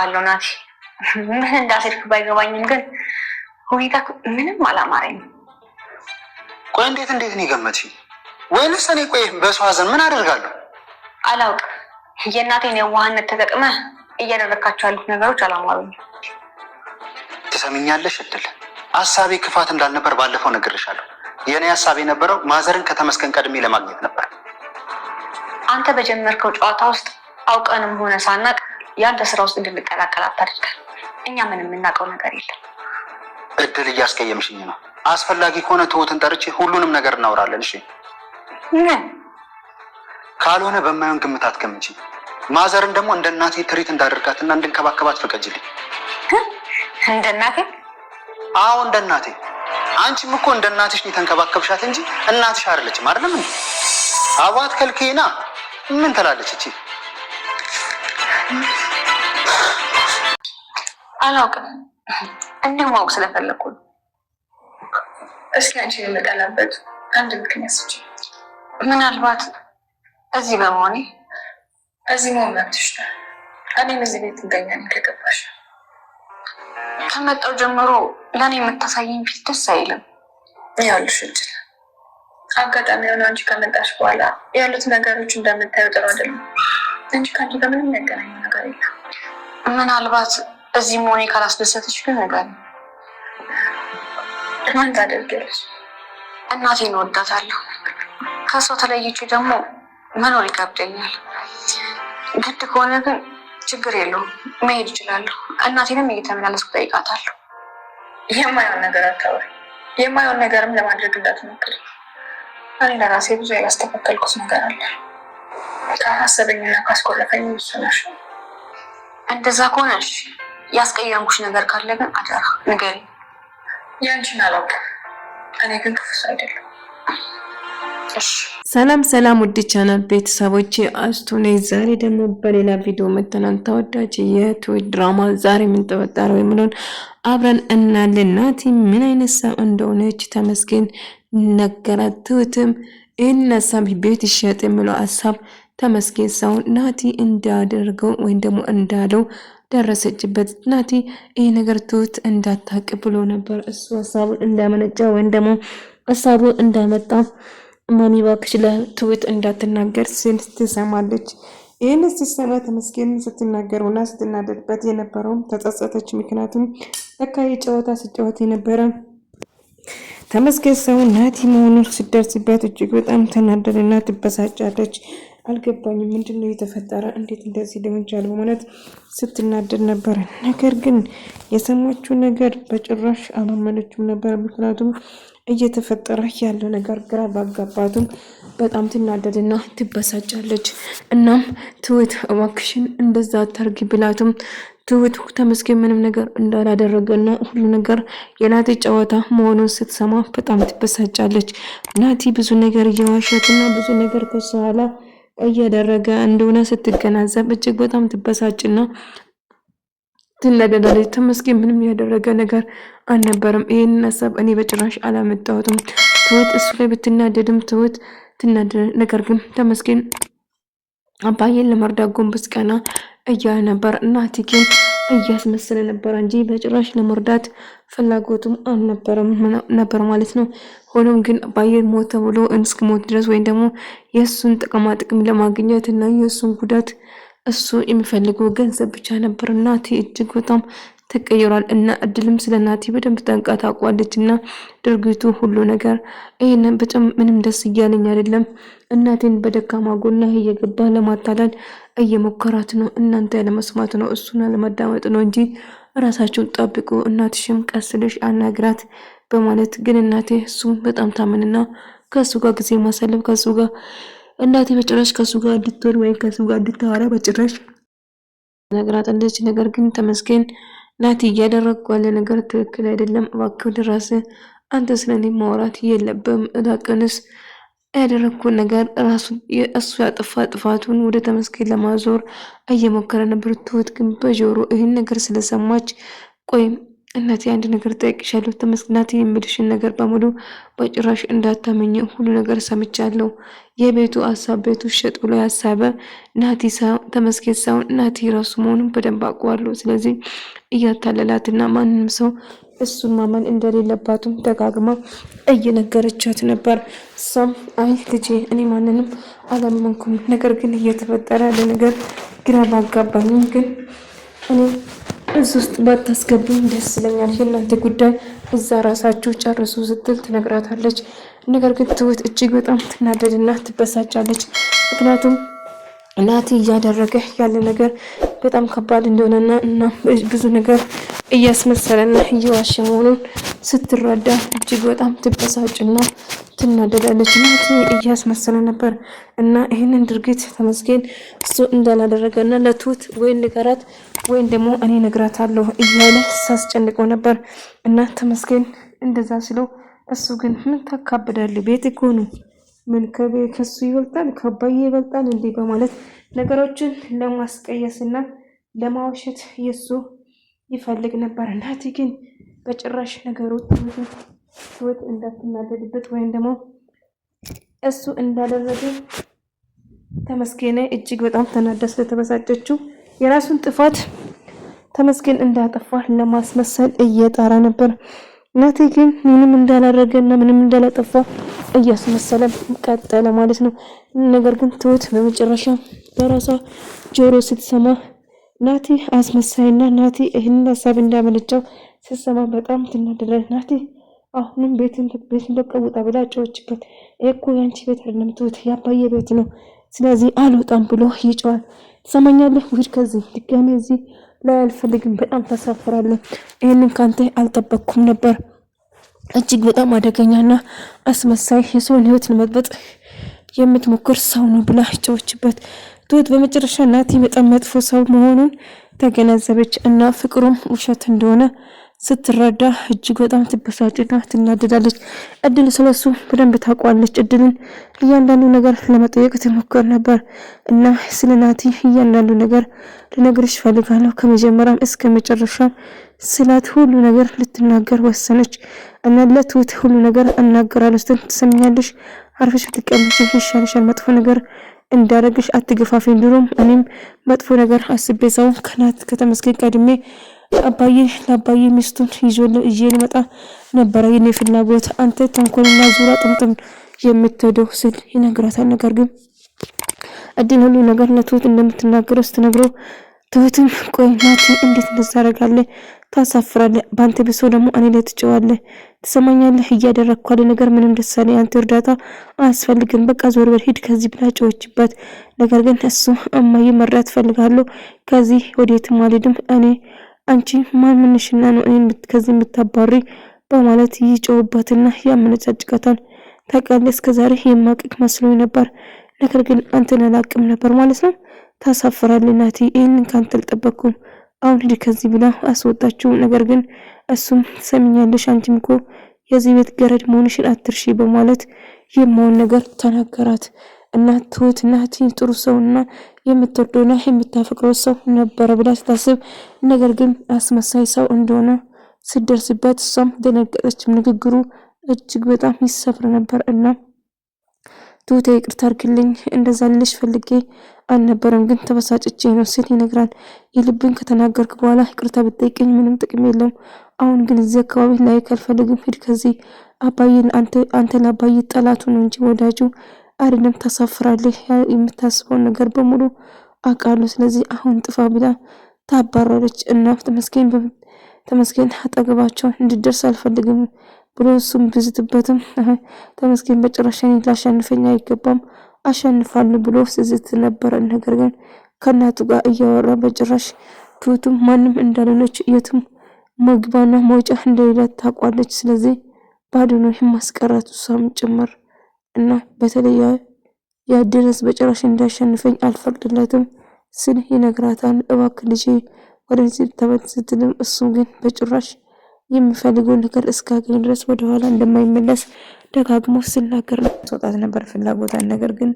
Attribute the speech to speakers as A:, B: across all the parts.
A: አውቃለሁ ናቲ። ምን እንዳሰድክ ባይገባኝም ግን ሁኔታ ምንም አላማረኝም።
B: ቆይ እንዴት ነው የገመትሽኝ? ወይንስ እኔ ቆይ በሰው ሀዘን ምን አደርጋለሁ?
A: አላውቅም። የእናቴን የዋህነት ተጠቅመህ እያደረካቸው ያሉት ነገሮች አላማሩኝም።
B: ትሰሚኛለሽ እድል፣ ሀሳቤ ክፋት እንዳልነበር ባለፈው ነግሬሻለሁ። የእኔ ሀሳብ የነበረው ማዘርን ከተመስገን ቀድሜ ለማግኘት ነበር።
A: አንተ በጀመርከው ጨዋታ ውስጥ አውቀንም ሆነ ሳናቅ ያንተ ስራ ውስጥ እንድንቀላቀል አታድርገን። እኛ ምንም የምናውቀው ነገር የለም።
B: እድል እያስቀየምሽኝ ነው። አስፈላጊ ከሆነ ትሁትን ጠርቼ ሁሉንም ነገር እናወራለን። እሺ?
A: ምን
B: ካልሆነ በማይሆን ግምት አትገምጪ። ማዘርን ደግሞ እንደ እናቴ ትሪት እንዳደርጋትና እንድንከባከባት ፍቀጅልኝ።
A: እንደ እናቴ?
B: አዎ እንደ እናቴ። አንቺም እኮ እንደ እናትሽ ተንከባከብሻት እንጂ እናትሽ አይደለችም አይደለም እንዴ? አባት ከልኬና ምን ትላለች እቺ?
A: አላውቅም። እንደማወቅ ስለፈለኩ ነው።
C: እስኪ አንቺን የምጠላበት አንድ ምክንያት ስጪ።
A: ምናልባት እዚህ በመሆኔ።
C: እዚህ መሆን መብትሽ ነው። እኔም እዚህ ቤት ትገኛለሽ ከገባሽ።
A: ከመጣሁ ጀምሮ ለእኔ የምታሳየኝ ፊት ደስ አይልም።
C: ያሉሽ እድል አጋጣሚ የሆነ አንቺ ከመጣሽ በኋላ ያሉት ነገሮች እንደምታዩ ጥሩ አይደለም እንጂ ከአንቺ ጋር ምንም የሚያገናኘው ነገር የለም።
A: ምናልባት እዚህ መሆኔ ካላስደሰተች ግን ነገር
C: ምን ታደርጊያለሽ?
A: እናቴን እወዳታለሁ። ከሷ ተለይቼ ደግሞ መኖር ይከብደኛል። ግድ ከሆነ ግን ችግር የለውም፣ መሄድ እችላለሁ። እናቴንም እየተመላለስኩ ጠይቃታለሁ።
C: የማይሆን ነገር አታወሪ። የማይሆን ነገርም ለማድረግ እንዳትሞክሪ። እኔ ለራሴ ብዙ ያላስተካከልኩት ነገር አለ። ካሳሰበኝና ካስቆረፈኝ እሱ ነሽ።
A: እንደዛ ከሆነሽ ያስቀየምኩሽ ነገር ካለ ግን አደራ ንገሪኝ።
C: ያንቺን አላውቅም። እኔ ግን ክፉ ሰው አይደለም።
D: ሰላም ሰላም፣ ውድ ቻናል ቤተሰቦች አስቱ ነኝ። ዛሬ ደግሞ በሌላ ቪዲዮ መተናል። ተወዳጅ የትሁት ድራማ ዛሬ ምን ተፈጠረው የሚለውን አብረን እናያለን። ናቲ ምን አይነት ሰው እንደሆነች ተመስገን ነገራት። ትሁትም ይህን ሀሳብ ቤት ይሸጥ የሚለው ሀሳብ ተመስገን ሰው ናቲ እንዳደርገው ወይም ደግሞ እንዳለው ደረሰችበት። ናቲ ይህ ነገር ትሁት እንዳታቅ ብሎ ነበር። እሱ ሀሳቡን እንዳመነጫ ወይም ደግሞ ሀሳቡን እንዳመጣ ማሚ እባክሽ ለትሁት እንዳትናገር ሲል ትሰማለች። ይህን ስትሰማ ተመስገን ስትናገረውና ስትናደድበት የነበረውም ተጸጸተች። ምክንያቱም ለካ የጨዋታ ስጫወት የነበረ ተመስገን ሰው ናቲ መሆኑን ስትደርስበት እጅግ በጣም ተናደደና ትበሳጫለች። አልገባኝም፣ ምንድነው የተፈጠረ? እንዴት እንደዚህ ሊሆን ቻለ? በማለት ስትናደድ ነበር። ነገር ግን የሰማችው ነገር በጭራሽ አላመነችም ነበር። ምክንያቱም እየተፈጠረ ያለው ነገር ግራ ባጋባቱም በጣም ትናደድና ትበሳጫለች። እናም ትሁት እባክሽን እንደዛ አታርጊ ብላቱም ትሁት ተመስገን ምንም ነገር እንዳላደረገና ሁሉ ነገር የናቲ ጨዋታ መሆኑን ስትሰማ በጣም ትበሳጫለች። ናቲ ብዙ ነገር እየዋሸትና ብዙ ነገር ከሷላ እያደረገ እንደሆነ ስትገናዘብ እጅግ በጣም ትበሳጭና ትናደዳለች። ተመስገን ምንም ያደረገ ነገር አልነበረም። ይሄን ሀሳብ እኔ በጭራሽ አላመጣሁትም። ትሁት እሱ ላይ ብትናደድም ትሁት ትናደድ። ነገር ግን ተመስገን አባዬን ለመርዳት ጎንበስ ቀና እያለ ነበር። እናቴ ግን እያስመሰለ ነበር እንጂ በጭራሽ ለመርዳት ፍላጎቱም አልነበረም ነበር ማለት ነው። ሆኖም ግን አባዬን ሞተ ብሎ እስኪሞት ድረስ ወይም ደግሞ የእሱን ጥቅማ ጥቅም ለማግኘት እና የእሱን ጉዳት እሱ የሚፈልገው ገንዘብ ብቻ ነበር። እናቴ እጅግ በጣም ተቀይሯል እና እድልም ስለ እናቴ በደንብ ጠንቃ ታውቋለች እና ድርጊቱ ሁሉ ነገር ይሄንን በጣም ምንም ደስ እያለኝ አይደለም። እናቴን በደካማ ጎና እየገባ ለማታለል እየሞከራት ነው። እናንተ ያለመስማት ነው፣ እሱን ያለማዳመጥ ነው እንጂ ራሳችሁን ጠብቁ፣ እናትሽም ቀስልሽ አናግራት በማለት ግን እናቴ እሱ በጣም ታመንና ከሱ ጋር ጊዜ ማሳለፍ ከሱ ጋር እናቴ በጭራሽ ከሱ ጋር እንድትወል ወይ ከሱ ጋር እንድታወራ በጭራሽ ነግራት እንደዚህ። ነገር ግን ተመስገን ናቲ እያደረግኩ ያለ ነገር ትክክል አይደለም፣ እባክህ ወደ ራስህ አንተ ስለኔ ማውራት የለብም። እዳቅንስ ያደረግኩ ነገር ራሱ እሱ ያጠፋ ጥፋቱን ወደ ተመስገን ለማዞር እየሞከረ ነበር። ትሁት ግን በጆሮ ይህን ነገር ስለሰማች ቆይ እናቴ አንድ ነገር ጠይቅሻለሁ ተመስግናት የምልሽን ነገር በሙሉ በጭራሽ እንዳታመኝ ሁሉ ነገር ሰምቻለሁ። የቤቱ ሀሳብ ቤቱ ሸጥ ብሎ ያሳበ ናቲ ተመስገን ሳይሆን ናቲ ራሱ መሆኑን በደንብ አውቀዋለሁ። ስለዚህ እያታለላትና ማንንም ሰው እሱን ማመን እንደሌለባትም ደጋግማ እየነገረቻት ነበር። እሷም አይ ልጄ እኔ ማንንም አላመንኩም፣ ነገር ግን እየተፈጠረ ያለ ነገር ግራ ባጋባኝም ግን እኔ እዚህ ውስጥ ባታስገቡኝ ደስ ይለኛል። የእናንተ ጉዳይ እዛ ራሳችሁ ጨርሱ ስትል ትነግራታለች። ነገር ግን ትሁት እጅግ በጣም ትናደድና ትበሳጫለች። ምክንያቱም ናቲ እያደረገ ያለ ነገር በጣም ከባድ እንደሆነና እና ብዙ ነገር እያስመሰለና እየዋሸ መሆኑን ስትረዳ እጅግ በጣም ትበሳጭና ትናደዳለች። ናቲ እያስመሰለ ነበር እና ይህንን ድርጊት ተመስገን እሱ እንዳላደረገና ለትሁት ወይን ንገራት ወይም ደግሞ እኔ ነግራታለሁ እያለ ሳስጨንቀው ነበር እና ተመስገን እንደዛ ስለው እሱ ግን ምን ታካብዳለህ? ቤት እኮ ነው። ምን ከሱ ይበልጣል? ከአባዬ ይበልጣል እንዴ? በማለት ነገሮችን ለማስቀየስና ለማዋሸት የሱ ይፈልግ ነበር። ናቲ ግን በጭራሽ ነገሮች ትሁት እንዳትናደድበት ወይም ደግሞ እሱ እንዳደረገ ተመስገን እጅግ በጣም ተናዳ ስለተበሳጨችው የራሱን ጥፋት ተመስገን እንዳጠፋ ለማስመሰል እየጣራ ነበር። ናቲ ግን ምንም እንዳላደረገና ምንም እንዳላጠፋ እያስመሰለ ቀጠለ ማለት ነው። ነገር ግን ትሁት በመጨረሻ በራሷ ጆሮ ስትሰማ ናቲ አስመሳይና ናቲ ይህን ሀሳብ እንዳመለጨው ስትሰማ በጣም ትናደዳለች። ናቲ አሁንም ቤትን ለቀውጣ ብላ ጮኸችበት። እኮ ያንቺ ቤት አይደለም ትሁት የአባዬ ቤት ነው፣ ስለዚህ አልወጣም ብሎ ይጮሃል። ትሰማኛለህ? ውድ ከዚህ ድጋሜ እዚህ ላይ አልፈልግም። በጣም ታሳፍራለህ። ይህንን ካንተ አልጠበቅኩም ነበር። እጅግ በጣም አደገኛና አስመሳይ የሰውን ህይወት ለመጥበጥ የምትሞክር ሰው ነው ብላ ጮኸችበት። ትሁት በመጨረሻ ናቲ በጣም መጥፎ ሰው መሆኑን ተገነዘበች እና ፍቅሩም ውሸት እንደሆነ ስትረዳ እጅግ በጣም ትበሳጭና ትናደዳለች። እድል ስለሱ በደንብ ታውቋለች። እድልን እያንዳንዱ ነገር ለመጠየቅ ትሞክር ነበር እና ስለ ናቲ እያንዳንዱ ነገር ልነግርሽ ፈልጋለሁ ከመጀመሪያም እስከ መጨረሻም ስላት ሁሉ ነገር ልትናገር ወሰነች እና ለትሁት ሁሉ ነገር እናገራለሁ ስትል ትሰሚኛለሽ? አርፈሽ ብትቀመጪ ይሻልሻል። መጥፎ ነገር እንዳረግሽ አትገፋፊ። እንዲሁም እኔም መጥፎ ነገር አስቤ ሰው ከተመስገን ቀድሜ ለአባዬ ሚስቱን ይዤ ልመጣ ነበረ የኔ ፍላጎት። አንተ ተንኮልና ዙራ ጥምጥም የምትወደው ስል ይነግራታል። ነገር ግን እድል ሁሉ ነገር ለትሁት እንደምትናገረው ስትነግረው ትሁትም ቆይ ናቲ እንዴት እንደዛ ታደርጋለህ? ታሳፍራለህ። በአንተ ብሶ ደግሞ እኔ ላይ ትጨዋለህ። ትሰማኛለህ? እያደረግኩ ያለ ነገር ምንም ደስ አለኝ። አንተ እርዳታ አያስፈልግም። በቃ ዞር በል ሂድ ከዚህ ብላ ጮኸችበት። ነገር ግን እሱ እማዬ መርዳት እፈልጋለሁ፣ ከዚህ ወዴትም አልሄድም። አንቺ ማን ምንሽና ነው እኔን ከዚህ የምታባሪ? በማለት ይጮህባትና ያመነጫጭቃታል። ታውቃለህ እስከዛሬ የማቅቅ መስሎኝ ነበር፣ ነገር ግን አንተን አላቅም ነበር ማለት ነው። ታሳፍራለህ ናቲ፣ ይህንን ካንተ አልጠበቅኩም። አሁን ሂድ ከዚህ ብላ አስወጣችው። ነገር ግን እሱም ሰሚኛለሽ፣ አንቺም እኮ የዚህ ቤት ገረድ መሆንሽን አትርሺ በማለት የማውን ነገር ተናገራት። እና ትሁት ናቲ ጥሩ ሰውና የምትወደውና የምታፈቅረው ሰው ነበረ ብላ ስታስብ፣ ነገር ግን አስመሳይ ሰው እንደሆነ ስደርስበት እሷም ደነገጠች። ንግግሩ እጅግ በጣም ይሰፍር ነበር እና ትሁት ይቅርታ አድርግልኝ፣ እንደዛ ልልሽ ፈልጌ አልነበረም፣ ግን ተበሳጭቼ ነው ሲል ይነግራል። የልብን ከተናገርክ በኋላ ይቅርታ ብትጠይቀኝ ምንም ጥቅም የለውም። አሁን ግን እዚህ አካባቢ ላይ ካልፈልግም ሂድ ከዚህ። አባዬን አንተ ለአባዬ ጠላቱ ነው እንጂ ወዳጁ አይደለም። ታሳፍራለህ። የምታስበውን ነገር በሙሉ አውቃለሁ። ስለዚህ አሁን ጥፋ ብላ ታባረረች እና ተመስገን አጠገባቸው እንድደርስ አልፈልግም ብሎ እሱም ብዝትበትም ተመስገን በጭራሽ ላሸንፈኝ አይገባም አሸንፋለሁ ብሎ ስዝት ነበረ። ነገር ግን ከእናቱ ጋር እያወራ በጭራሽ ትሁትም ማንም እንዳልሆነች የትም መግባና መውጫ እንደሌለ ታውቋለች። ስለዚህ ባዶ ነው የማስቀራት እሷም ጭምር እና በተለይ ያድረስ በጭራሽ እንዳሸንፈኝ አልፈቅድለትም ስል ይነግራታል። እባክህ ልጄ ወደዚህ ተመለስ ስትልም እሱ ግን በጭራሽ የሚፈልገው ነገር እስካገኝ ድረስ ወደኋላ እንደማይመለስ ደጋግሞ ሲናገር መውጣት ነበር ፍላጎታን። ነገር ግን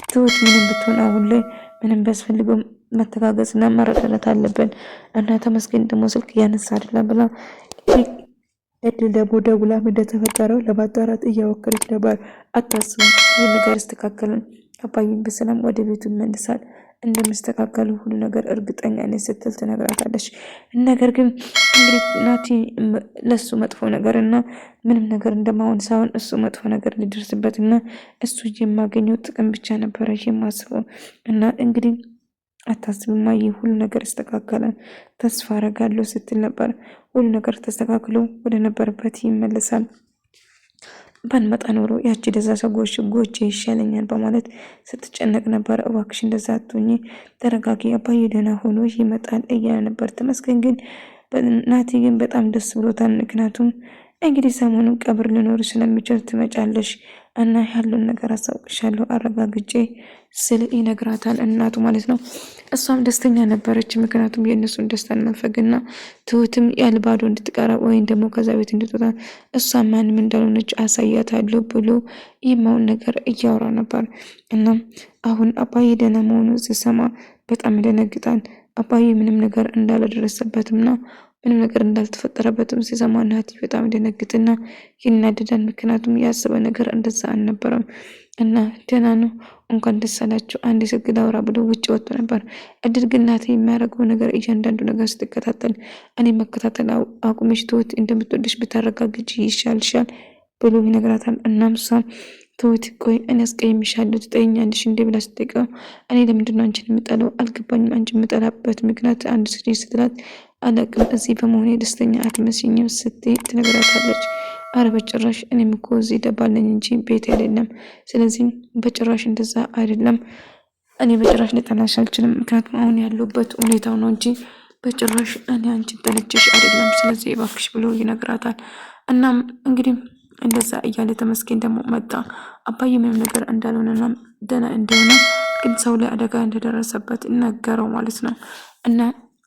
D: ትሁት ምንም ብትሆን አሁን ላይ ምንም ቢያስፈልገው መተጋገዝና መረዳዳት አለብን እና ተመስገን ደግሞ ስልክ እያነሳ አይደለም ብላ እድል ደግሞ ደውላ እንደተፈጠረው ለማጣራት እያወከለች ነበር። አታስቡ፣ ይህ ነገር ይስተካከላል፣ አባዬን በሰላም ወደ ቤቱ ይመልሳል፣ እንደሚስተካከሉ ሁሉ ነገር እርግጠኛ ነኝ ስትል ትነግራታለች። ነገር ግን እንግዲህ ናቲ ለሱ መጥፎ ነገር እና ምንም ነገር እንደማሆን ሳይሆን እሱ መጥፎ ነገር ሊደርስበት እና እሱ የማገኘው ጥቅም ብቻ ነበረ የማስበው እና እንግዲህ አታስብማ፣ ይህ ሁሉ ነገር ይስተካከላል፣ ተስፋ አረጋለሁ ስትል ነበር። ሁሉ ነገር ተስተካክሎ ወደ ነበረበት ይመለሳል። ባንመጣ ኖሮ ያቺ ደዛ ሰዎች ጎቼ ይሻለኛል በማለት ስትጨነቅ ነበር። እባክሽ እንደዛ አትሁኚ፣ ተረጋጊ፣ አባዬ ደህና ሆኖ ይመጣል እያለ ነበር። ተመስገን ግን ናቲ ግን በጣም ደስ ብሎታል። ምክንያቱም እንግዲህ ሰሞኑን ቀብር ሊኖር ስለሚችል ትመጫለሽ እና ያለውን ነገር አሳውቅሻለሁ አረጋግጬ ስል ይነግራታል፣ እናቱ ማለት ነው። እሷም ደስተኛ ነበረች። ምክንያቱም የእነሱን ደስታ መንፈግና ትሁትም ያልባዶ እንድትቀራ ወይም ደግሞ ከዛ ቤት እንድትወጣ እሷ ማንም እንዳልሆነች አሳያታለሁ ብሎ ይማውን ነገር እያወራ ነበር። እና አሁን አባዬ ደህና መሆኑ ሲሰማ በጣም ይደነግጣል። አባዬ ምንም ነገር እንዳልደረሰበትምና ምንም ነገር እንዳልተፈጠረበትም ሲሰማ ናቲ በጣም ይደነግጥና ይናደዳል። ምክንያቱም ያሰበ ነገር እንደዛ አልነበረም። እና ደህና ነው እንኳን ደስ አላችሁ አንድ ስልክ ላውራ ብሎ ውጭ ወጥቶ ነበር። እድል ግን ናቲ የሚያደርገው ነገር እያንዳንዱ ነገር ስትከታተል እኔ መከታተል አቁመሽ ትሁት እንደምትወድሽ ብታረጋግጪ ይሻልሻል ብሎ ይነግራታል። እናም እሷም ትሁት ቆይ እኔ አስቀይምሻለሁ ትጠይኛለሽ እንዴ ብላ ስትጠይቀው እኔ ለምንድነው አንቺን የምጠላው አልገባኝም፣ አንቺን የምጠላበት ምክንያት አንድ ስልጅ ስትላት አላቅም እዚህ በመሆኔ ደስተኛ አትመስኝም ስትይ ትነግራታለች። አረ በጭራሽ እኔም እኮ እዚህ ደባለኝ እንጂ ቤት አይደለም። ስለዚህ በጭራሽ እንደዛ አይደለም። እኔ በጭራሽ ልጠላሽ አልችልም። ምክንያቱም አሁን ያለሁበት ሁኔታው ነው እንጂ በጭራሽ እኔ አንቺን ጠልቼሽ አይደለም። ስለዚህ እባክሽ ብሎ ይነግራታል። እናም እንግዲህ እንደዛ እያለ ተመስገን ደግሞ መጣ። አባዬ ምንም ነገር እንዳልሆነና ደህና እንደሆነ ግን ሰው ላይ አደጋ እንደደረሰበት ነገረው ማለት ነው። እና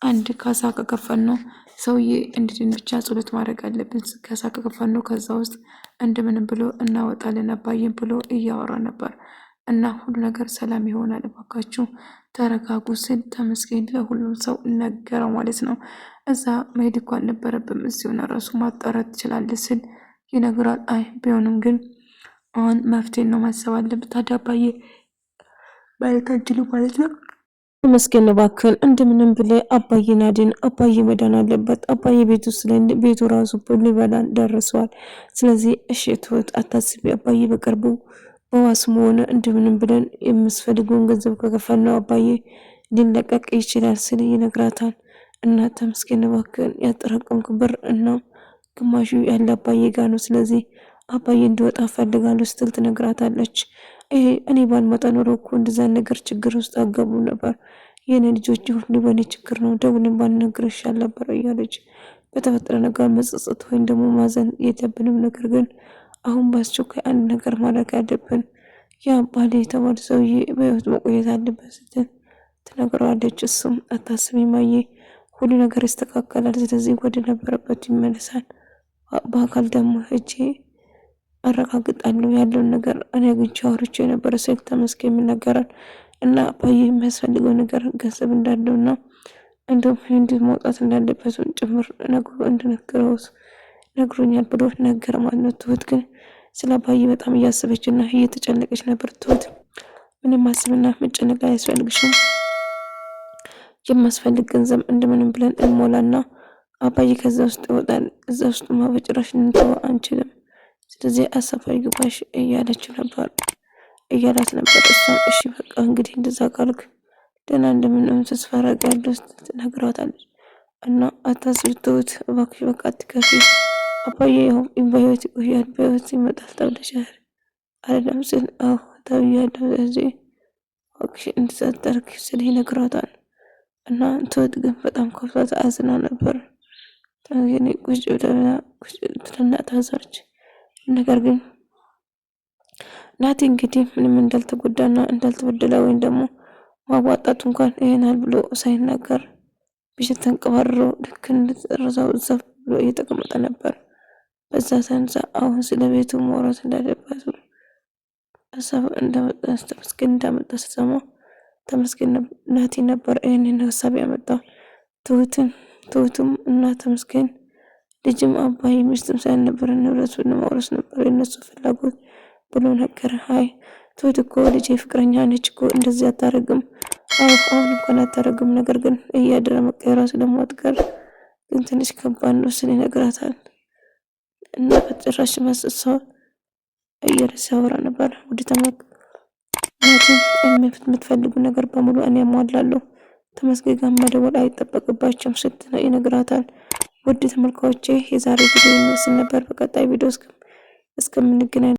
D: አንድ ካሳ ከከፈል ነው ሰውዬ እንድድን ብቻ ጸሎት ማድረግ አለብን። ካሳ ከከፈል ነው ከዛ ውስጥ እንደምንም ብሎ እናወጣለን አባዬን ብሎ እያወራ ነበር። እና ሁሉ ነገር ሰላም ይሆናል እባካችሁ ተረጋጉ ስል ተመስገን ለሁሉም ሰው ነገረው ማለት ነው። እዛ መሄድ እኮ አልነበረብም እዚሁ ነው ራሱ ማጣራት ትችላለህ ስል ይነግራል። አይ ቢሆንም ግን አሁን መፍትሄ ነው ማሰብ አለበት። ታዲያ አባዬ ማለት አንችሉ ማለት ነው። ተመስገን እባክህን እንደምንም ብለህ አባዬን አድን፣ አባዬ መዳን አለበት። አባዬ ቤቱ ቤቱ ራሱ ሊበላን ደርሰዋል። ስለዚህ እሺ ትሁት አታስቢ፣ አባዬ በቅርቡ በዋስ መሆኑ እንደምንም ብለን የምስፈልገውን ገንዘብ ከከፈልነው አባዬ ሊለቀቅ ይችላል ስል ይነግራታል። እና ተመስገን እባክህን ያጠራቀምኩ ብር እና ግማሹ ያለ አባዬ ጋር ነው። ስለዚህ አባዬ እንዲወጣ ፈልጋለሁ ስትል ትነግራታለች። ይሄ እኔ ባልመጣ ኖሮ እኮ እንደዛ ነገር ችግር ውስጥ አገቡ ነበር። የኔ ልጆች ሁሉ በእኔ ችግር ነው፣ ደውልን ባልነግር ይሻል ነበር እያለች በተፈጠረ ነገር መጸጸት ወይም ደግሞ ማዘን የለብንም። ነገር ግን አሁን በአስቸኳይ አንድ ነገር ማድረግ አለብን። ያ ባሌ የተባለ ሰውዬ በህይወት መቆየት አለበት ስትል ትነግረዋለች። እሱም አታስቢ ማዬ፣ ሁሉ ነገር ይስተካከላል። ስለዚህ ወደ ነበረበት ይመለሳል። በአካል ደግሞ ሄጄ አረጋግጣለሁ ያለውን ነገር እኔ አግኝቼ አውርቼ የነበረ ስል ተመስገን የሚነገራል። እና አባዬ የሚያስፈልገው ነገር ገንዘብ እንዳለውና እንዲሁም እንዴት መውጣት እንዳለበት ጭምር እንድነግረው ነግሮኛል ብሎ ነገር ማለት ነው። ትሁት ግን ስለ አባዬ በጣም እያሰበች እና እየተጨነቀች ነበር። ትሁት ምንም ማሰብና መጨነቅ አያስፈልግሽም፣ የማስፈልግ ገንዘብ እንደምንም ብለን እንሞላና አባዬ ከዛ ውስጥ ይወጣል። እዛ ውስጥ በጭራሽ ልንተው አንችልም። ስለዚህ አሳፋሪ ግባሽ እያለችው ነበር እያላት ነበር። እሷም እሺ በቃ እንግዲህ እንደዛ ካልክ ደህና እንደምንም ተስፋ አደርጋለሁ ስትል ትነግራታለች። እና አታስቢ ትሁት እባክሽ በቃ አትከፊ፣ አባዬ ያው በህይወት ይቆያል፣ በህይወት ይመጣል ተብለሻል አይደለም ስል አዎ ተብያለሁ። ስለዚህ እባክሽ እንድትጠርክ ስል ይነግራታል። እና ትሁት ግን በጣም ከፍቷት አዝና ነበር። ታገኔ ቁጭ ብላ ታዛች። ነገር ግን ናቲ እንግዲህ ምንም እንዳልተጎዳና እንዳልተበደለ ወይም ደግሞ ማዋጣቱ እንኳን ይሄናል ብሎ ሳይናገር ብቻ ተንቀባርሮ ልክ እንደተረሳው እዛ ብሎ እየተቀመጠ ነበር። በዛ ሰንዛ አሁን ስለ ቤቱ ማውራት እንዳለበት ሀሳብ ተመስገን እንዳመጣ ስትሰማ ተመስገን ናቲ ነበር ይህንን ሀሳብ ያመጣው። ትሁትም እና ተመስገን ልጅም አባይ ሚስትም ሳይነበር ንብረቱን መውረስ ነበር የነሱ ፍላጎት ብሎ ነገር። አይ ትሁት እኮ ልጄ ፍቅረኛ ነች እኮ እንደዚህ አታረግም። አሁን እንኳን አታረግም፣ ነገር ግን እያደረ መቀየሯ ስለማትቀር ግን ትንሽ ከባድ ነው ስል ይነግራታል። እና በጭራሽ ማስሰው እየረሳ ያወራ ነበር። ውድ የምትፈልጉ ነገር በሙሉ እኔ አሟላለሁ፣ ተመስገን ጋር መደወል አይጠበቅባቸውም ስትል ይነግራታል። ውድ ተመልካቾቼ የዛሬ ቪዲዮ ይመስል ነበር። በቀጣይ ቪዲዮ እስከምንገናኝ